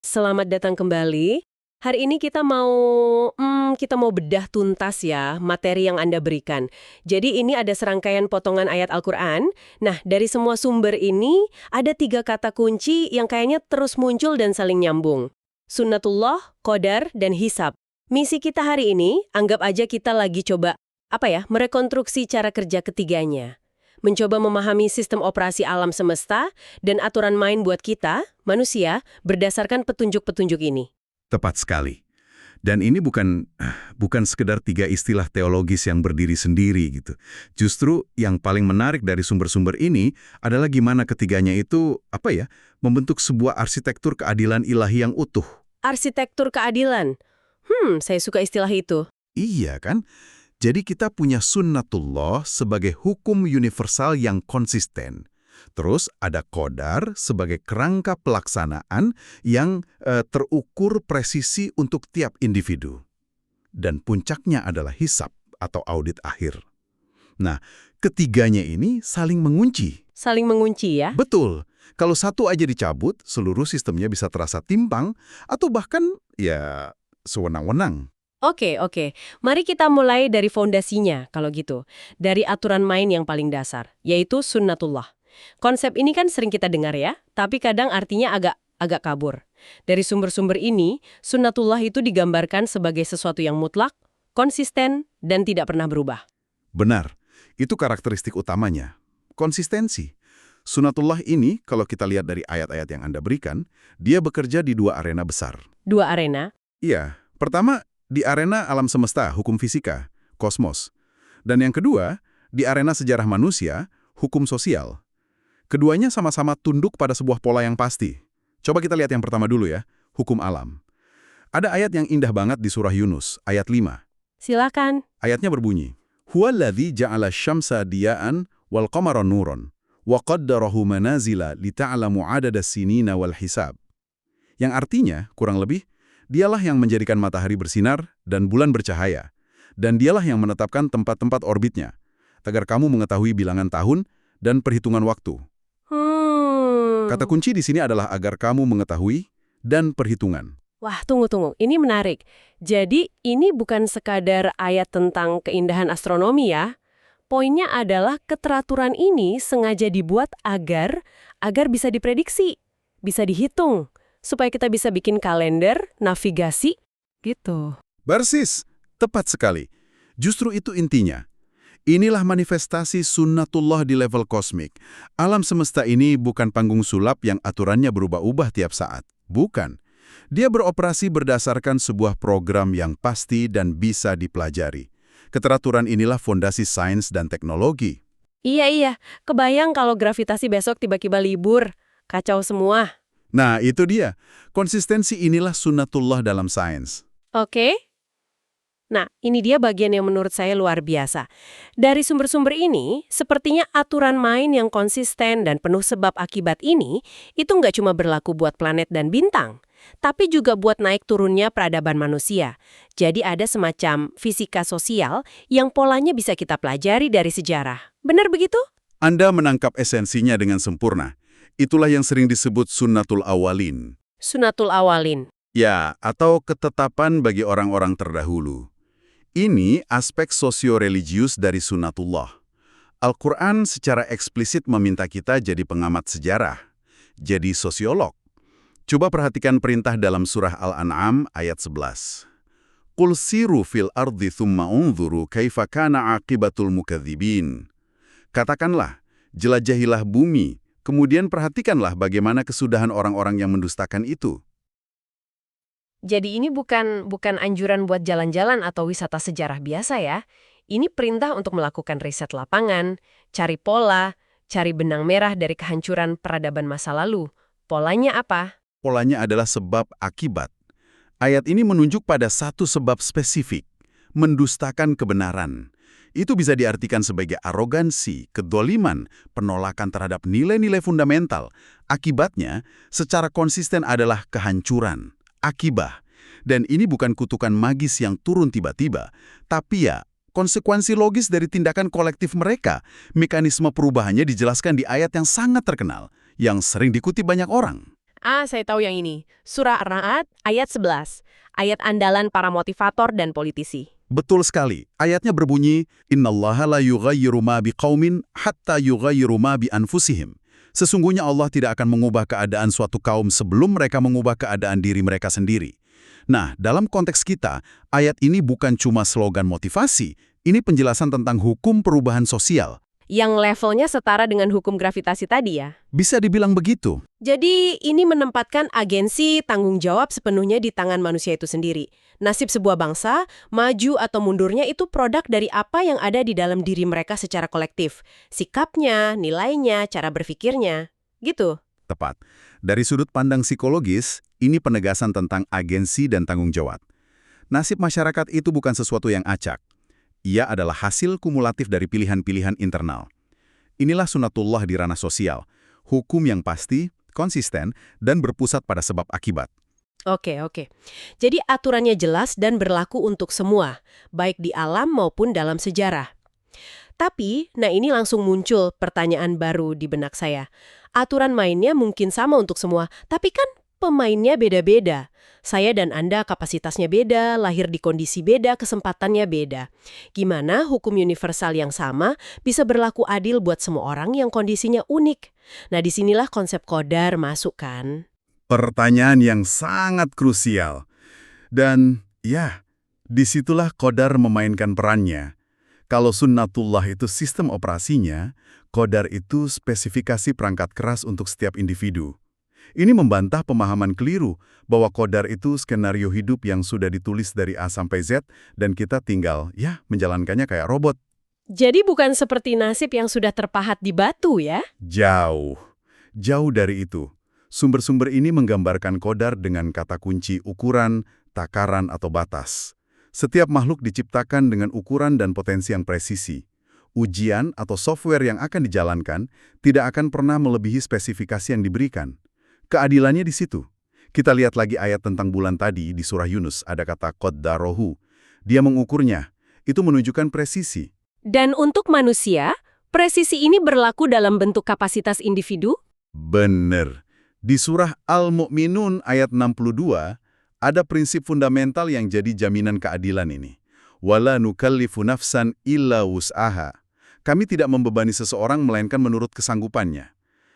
Selamat datang kembali. Hari ini kita mau bedah tuntas ya materi yang Anda berikan. Jadi ini ada serangkaian potongan ayat Al-Quran. Nah, dari semua sumber ini ada 3 kata kunci yang kayaknya terus muncul dan saling nyambung. Sunnatullah, qadar, dan hisab. Misi kita hari ini, anggap aja kita lagi coba, merekonstruksi cara kerja ketiganya. Mencoba memahami sistem operasi alam semesta dan aturan main buat kita, manusia, berdasarkan petunjuk-petunjuk ini. Tepat sekali. Dan ini bukan sekedar 3 istilah teologis yang berdiri sendiri gitu. Justru yang paling menarik dari sumber-sumber ini adalah gimana ketiganya itu, membentuk sebuah arsitektur keadilan ilahi yang utuh. Arsitektur keadilan. Saya suka istilah itu. Iya kan? Jadi kita punya sunnatullah sebagai hukum universal yang konsisten. Terus ada qadar sebagai kerangka pelaksanaan yang terukur presisi untuk tiap individu. Dan puncaknya adalah hisab atau audit akhir. Nah, ketiganya ini saling mengunci. Saling mengunci ya? Betul. Kalau satu aja dicabut, seluruh sistemnya bisa terasa timpang atau bahkan sewenang-wenang. Oke. Mari kita mulai dari fondasinya, kalau gitu. Dari aturan main yang paling dasar, yaitu sunnatullah. Konsep ini kan sering kita dengar ya, tapi kadang artinya agak kabur. Dari sumber-sumber ini, sunnatullah itu digambarkan sebagai sesuatu yang mutlak, konsisten, dan tidak pernah berubah. Benar, itu karakteristik utamanya. Konsistensi. Sunnatullah ini, kalau kita lihat dari ayat-ayat yang Anda berikan, dia bekerja di 2 arena besar. 2 arena? Iya, pertama di arena alam semesta, hukum fisika, kosmos. Dan yang kedua, di arena sejarah manusia, hukum sosial. Keduanya sama-sama tunduk pada sebuah pola yang pasti. Coba kita lihat yang pertama dulu ya, hukum alam. Ada ayat yang indah banget di surah Yunus, ayat 5. Silakan. Ayatnya berbunyi, Huwaladzi ja'ala syamsa diya'an wal qamara nuron, wa qaddarahu manazila lita'lamu adadas sinina wal hisab. Yang artinya, kurang lebih, dialah yang menjadikan matahari bersinar dan bulan bercahaya. Dan dialah yang menetapkan tempat-tempat orbitnya, agar kamu mengetahui bilangan tahun dan perhitungan waktu. Kata kunci di sini adalah agar kamu mengetahui dan perhitungan. Wah, tunggu. Ini menarik. Jadi, ini bukan sekadar ayat tentang keindahan astronomi ya. Poinnya adalah keteraturan ini sengaja dibuat agar bisa diprediksi, bisa dihitung, supaya kita bisa bikin kalender, navigasi, gitu. Persis, tepat sekali. Justru itu intinya. Inilah manifestasi sunnatullah di level kosmik. Alam semesta ini bukan panggung sulap yang aturannya berubah-ubah tiap saat. Bukan. Dia beroperasi berdasarkan sebuah program yang pasti dan bisa dipelajari. Keteraturan inilah fondasi sains dan teknologi. Iya. Kebayang kalau gravitasi besok tiba-tiba libur. Kacau semua. Nah, itu dia. Konsistensi inilah sunnatullah dalam sains. Oke. Nah, ini dia bagian yang menurut saya luar biasa. Dari sumber-sumber ini, sepertinya aturan main yang konsisten dan penuh sebab akibat ini, itu nggak cuma berlaku buat planet dan bintang, tapi juga buat naik turunnya peradaban manusia. Jadi ada semacam fisika sosial yang polanya bisa kita pelajari dari sejarah. Benar begitu? Anda menangkap esensinya dengan sempurna. Itulah yang sering disebut sunnatul awalin. Sunnatul awalin. Ya, atau ketetapan bagi orang-orang terdahulu. Ini aspek sosio-religius dari sunnatullah. Al-Quran secara eksplisit meminta kita jadi pengamat sejarah, jadi sosiolog. Coba perhatikan perintah dalam surah Al-An'am ayat 11. Qul siru fil ardi thumma unzuru kaifa kana aqibatul mukadzibin. Katakanlah, jelajahilah bumi, kemudian perhatikanlah bagaimana kesudahan orang-orang yang mendustakan itu. Jadi ini bukan anjuran buat jalan-jalan atau wisata sejarah biasa ya. Ini perintah untuk melakukan riset lapangan, cari pola, cari benang merah dari kehancuran peradaban masa lalu. Polanya apa? Polanya adalah sebab akibat. Ayat ini menunjuk pada satu sebab spesifik, mendustakan kebenaran. Itu bisa diartikan sebagai arogansi, kedoliman, penolakan terhadap nilai-nilai fundamental. Akibatnya, secara konsisten adalah kehancuran. Akibah. Dan ini bukan kutukan magis yang turun tiba-tiba, tapi konsekuensi logis dari tindakan kolektif mereka. Mekanisme perubahannya dijelaskan di ayat yang sangat terkenal, yang sering dikutip banyak orang. Saya tahu yang ini. Surah Ar-Ra'd ayat 11. Ayat andalan para motivator dan politisi. Betul sekali. Ayatnya berbunyi, Innallaha la yughayyiru ma biqaumin hatta yughayyiru ma bi anfusihim. Sesungguhnya Allah tidak akan mengubah keadaan suatu kaum sebelum mereka mengubah keadaan diri mereka sendiri. Nah, dalam konteks kita, ayat ini bukan cuma slogan motivasi, ini penjelasan tentang hukum perubahan sosial. Yang levelnya setara dengan hukum gravitasi tadi ya. Bisa dibilang begitu. Jadi ini menempatkan agensi tanggung jawab sepenuhnya di tangan manusia itu sendiri. Nasib sebuah bangsa, maju atau mundurnya itu produk dari apa yang ada di dalam diri mereka secara kolektif. Sikapnya, nilainya, cara berpikirnya. Gitu. Tepat. Dari sudut pandang psikologis, ini penegasan tentang agensi dan tanggung jawab. Nasib masyarakat itu bukan sesuatu yang acak. Ia adalah hasil kumulatif dari pilihan-pilihan internal. Inilah sunatullah di ranah sosial. Hukum yang pasti, konsisten, dan berpusat pada sebab akibat. Oke. Jadi aturannya jelas dan berlaku untuk semua, baik di alam maupun dalam sejarah. Tapi, ini langsung muncul pertanyaan baru di benak saya. Aturan mainnya mungkin sama untuk semua, tapi kan pemainnya beda-beda. Saya dan Anda kapasitasnya beda, lahir di kondisi beda, kesempatannya beda. Gimana hukum universal yang sama bisa berlaku adil buat semua orang yang kondisinya unik? Nah, disinilah konsep qadar masuk kan? Pertanyaan yang sangat krusial. Dan, disitulah qadar memainkan perannya. Kalau sunnatullah itu sistem operasinya, qadar itu spesifikasi perangkat keras untuk setiap individu. Ini membantah pemahaman keliru bahwa qadar itu skenario hidup yang sudah ditulis dari A sampai Z dan kita tinggal, menjalankannya kayak robot. Jadi bukan seperti nasib yang sudah terpahat di batu ya? Jauh dari itu. Sumber-sumber ini menggambarkan qadar dengan kata kunci ukuran, takaran, atau batas. Setiap makhluk diciptakan dengan ukuran dan potensi yang presisi. Ujian atau software yang akan dijalankan tidak akan pernah melebihi spesifikasi yang diberikan. Keadilannya di situ. Kita lihat lagi ayat tentang bulan tadi di surah Yunus, ada kata qaddarahu. Dia mengukurnya. Itu menunjukkan presisi. Dan untuk manusia, presisi ini berlaku dalam bentuk kapasitas individu? Bener. Di surah Al-Mu'minun ayat 62, ada prinsip fundamental yang jadi jaminan keadilan ini. Wala nukallifu nafsan illa wus'aha. Kami tidak membebani seseorang melainkan menurut kesanggupannya.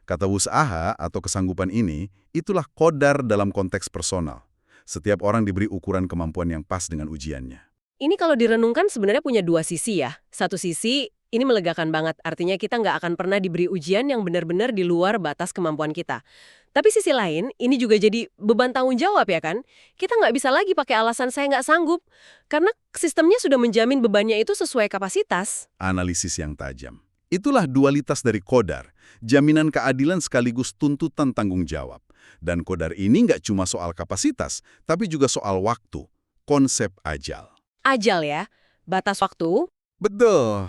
Kata wus'aha atau kesanggupan ini, itulah qadar dalam konteks personal. Setiap orang diberi ukuran kemampuan yang pas dengan ujiannya. Ini kalau direnungkan sebenarnya punya dua sisi ya. Satu sisi, ini melegakan banget. Artinya kita nggak akan pernah diberi ujian yang benar-benar di luar batas kemampuan kita. Tapi sisi lain, ini juga jadi beban tanggung jawab ya kan? Kita nggak bisa lagi pakai alasan saya nggak sanggup. Karena sistemnya sudah menjamin bebannya itu sesuai kapasitas. Analisis yang tajam. Itulah dualitas dari qadar, jaminan keadilan sekaligus tuntutan tanggung jawab. Dan qadar ini nggak cuma soal kapasitas, tapi juga soal waktu, konsep ajal. Ajal ya, batas waktu. Betul.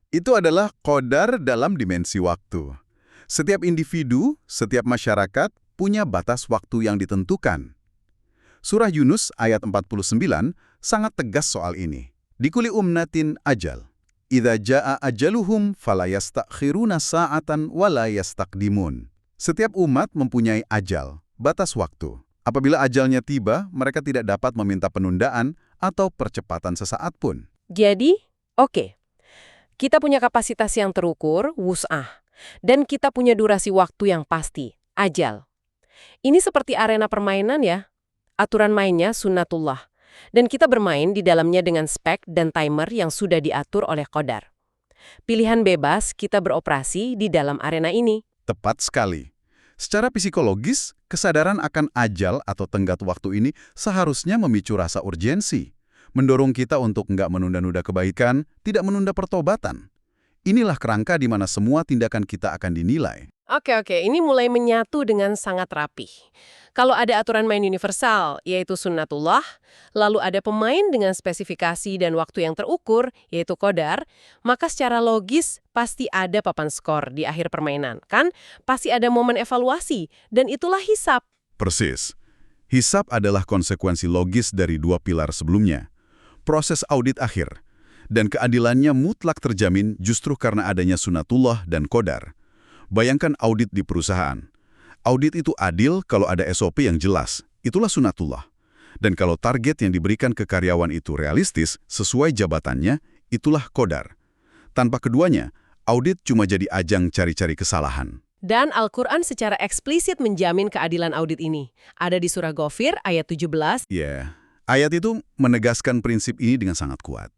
Itu adalah qadar dalam dimensi waktu. Setiap individu, setiap masyarakat punya batas waktu yang ditentukan. Surah Yunus ayat 49 sangat tegas soal ini. Dikuli umnatin ajal. Idza jaa ajaluhum fala yastakhiruna sa'atan wala yastaqdimun. Setiap umat mempunyai ajal, batas waktu. Apabila ajalnya tiba, mereka tidak dapat meminta penundaan atau percepatan sesaat pun. Jadi, oke. Kita punya kapasitas yang terukur, wus'ah. Dan kita punya durasi waktu yang pasti, ajal. Ini seperti arena permainan ya. Aturan mainnya sunnatullah. Dan kita bermain di dalamnya dengan spek dan timer yang sudah diatur oleh qadar. Pilihan bebas kita beroperasi di dalam arena ini. Tepat sekali. Secara psikologis, kesadaran akan ajal atau tenggat waktu ini seharusnya memicu rasa urgensi. Mendorong kita untuk nggak menunda-nunda kebaikan, tidak menunda pertobatan. Inilah kerangka di mana semua tindakan kita akan dinilai. Oke, ini mulai menyatu dengan sangat rapih. Kalau ada aturan main universal, yaitu sunnatullah, lalu ada pemain dengan spesifikasi dan waktu yang terukur, yaitu qadar, maka secara logis pasti ada papan skor di akhir permainan, kan? Pasti ada momen evaluasi, dan itulah hisab. Persis. Hisab adalah konsekuensi logis dari dua pilar sebelumnya. Proses audit akhir. Dan keadilannya mutlak terjamin justru karena adanya sunnatullah dan qadar. Bayangkan audit di perusahaan. Audit itu adil kalau ada SOP yang jelas. Itulah sunatullah. Dan kalau target yang diberikan ke karyawan itu realistis, sesuai jabatannya, itulah qadar. Tanpa keduanya, audit cuma jadi ajang cari-cari kesalahan. Dan Al-Quran secara eksplisit menjamin keadilan audit ini. Ada di surah Ghafir ayat 17. Ya, ayat itu menegaskan prinsip ini dengan sangat kuat.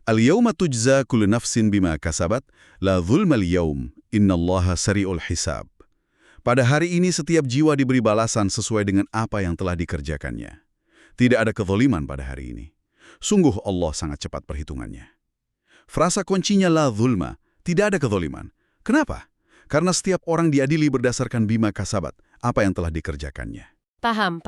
Al-yawma tujza kullu nafsin bima kasabat, la zulmal yawm, innallaha sari'ul hisab. Pada hari ini setiap jiwa diberi balasan sesuai dengan apa yang telah dikerjakannya. Tidak ada kezaliman pada hari ini. Sungguh Allah sangat cepat perhitungannya. Frasa kuncinya la zulma, tidak ada kezaliman. Kenapa? Karena setiap orang diadili berdasarkan bima kasabat, apa yang telah dikerjakannya. Paham.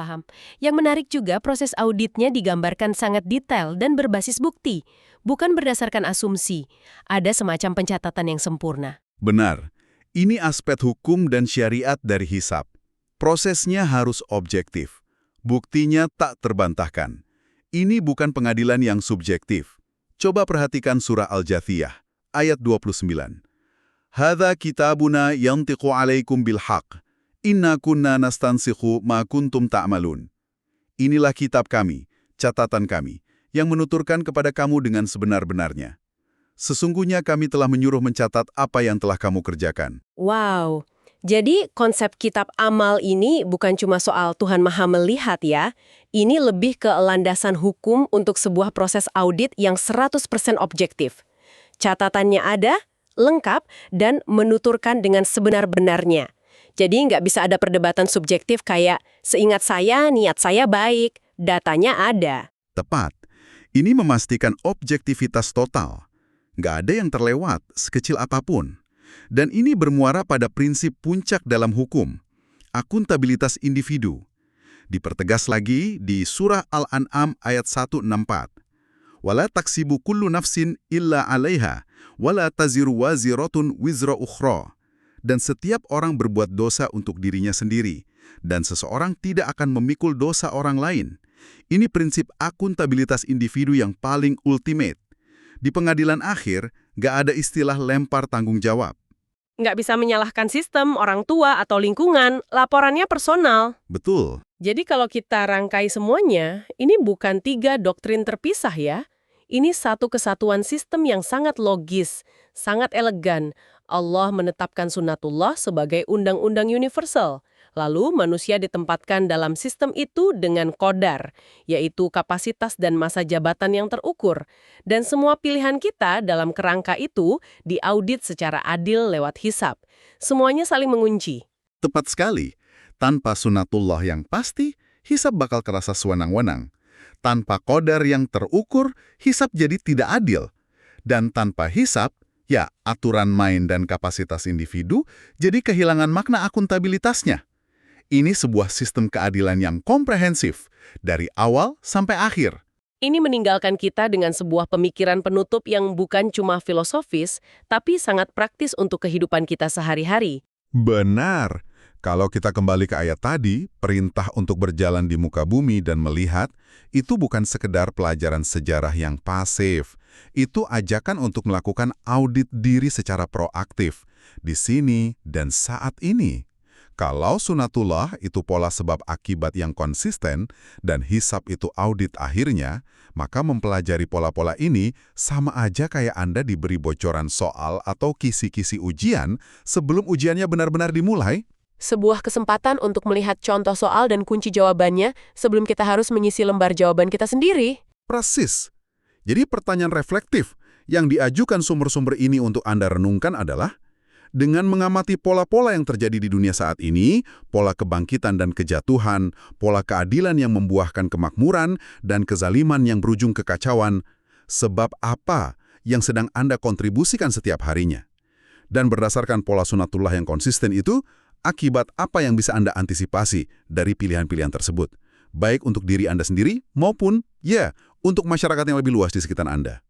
Yang menarik juga proses auditnya digambarkan sangat detail dan berbasis bukti, bukan berdasarkan asumsi. Ada semacam pencatatan yang sempurna. Benar. Ini aspek hukum dan syariat dari hisab. Prosesnya harus objektif. Buktinya tak terbantahkan. Ini bukan pengadilan yang subjektif. Coba perhatikan surah Al-Jathiyah, ayat 29. Hadza kitabuna yantiqu 'alaikum bil haqq. Inna kunna nastansikhu ma kuntum ta'malun. Inilah kitab kami, catatan kami, yang menuturkan kepada kamu dengan sebenar-benarnya. Sesungguhnya kami telah menyuruh mencatat apa yang telah kamu kerjakan. Wow, jadi konsep kitab amal ini bukan cuma soal Tuhan Maha Melihat ya. Ini lebih ke landasan hukum untuk sebuah proses audit yang 100% objektif. Catatannya ada, lengkap, dan menuturkan dengan sebenar-benarnya. Jadi nggak bisa ada perdebatan subjektif kayak, seingat saya, niat saya baik, datanya ada. Tepat. Ini memastikan objektivitas total. Nggak ada yang terlewat, sekecil apapun. Dan ini bermuara pada prinsip puncak dalam hukum, akuntabilitas individu. Dipertegas lagi di surah Al-An'am ayat 164. Wala taksibu kullu nafsin illa 'alaiha, wala taziru waziratun wizra ukhra. Dan setiap orang berbuat dosa untuk dirinya sendiri, dan seseorang tidak akan memikul dosa orang lain. Ini prinsip akuntabilitas individu yang paling ultimate. Di pengadilan akhir, nggak ada istilah lempar tanggung jawab. Nggak bisa menyalahkan sistem, orang tua, atau lingkungan, laporannya personal. Betul. Jadi kalau kita rangkai semuanya, ini bukan 3 doktrin terpisah ya. Ini satu kesatuan sistem yang sangat logis, sangat elegan. Allah menetapkan sunatullah sebagai undang-undang universal. Lalu manusia ditempatkan dalam sistem itu dengan qadar, yaitu kapasitas dan masa jabatan yang terukur. Dan semua pilihan kita dalam kerangka itu diaudit secara adil lewat hisab. Semuanya saling mengunci. Tepat sekali. Tanpa sunatullah yang pasti, hisab bakal kerasa sewenang-wenang. Tanpa qadar yang terukur, hisab jadi tidak adil. Dan tanpa hisab, ya aturan main dan kapasitas individu jadi kehilangan makna akuntabilitasnya. Ini sebuah sistem keadilan yang komprehensif, dari awal sampai akhir. Ini meninggalkan kita dengan sebuah pemikiran penutup yang bukan cuma filosofis, tapi sangat praktis untuk kehidupan kita sehari-hari. Benar. Kalau kita kembali ke ayat tadi, perintah untuk berjalan di muka bumi dan melihat, itu bukan sekedar pelajaran sejarah yang pasif. Itu ajakan untuk melakukan audit diri secara proaktif, di sini dan saat ini. Kalau sunatullah itu pola sebab akibat yang konsisten, dan hisab itu audit akhirnya, maka mempelajari pola-pola ini sama aja kayak Anda diberi bocoran soal atau kisi-kisi ujian sebelum ujiannya benar-benar dimulai. Sebuah kesempatan untuk melihat contoh soal dan kunci jawabannya sebelum kita harus mengisi lembar jawaban kita sendiri. Persis. Jadi pertanyaan reflektif yang diajukan sumber-sumber ini untuk Anda renungkan adalah, dengan mengamati pola-pola yang terjadi di dunia saat ini, pola kebangkitan dan kejatuhan, pola keadilan yang membuahkan kemakmuran, dan kezaliman yang berujung kekacauan, sebab apa yang sedang Anda kontribusikan setiap harinya? Dan berdasarkan pola sunatullah yang konsisten itu, akibat apa yang bisa Anda antisipasi dari pilihan-pilihan tersebut, baik untuk diri Anda sendiri maupun, untuk masyarakat yang lebih luas di sekitar Anda.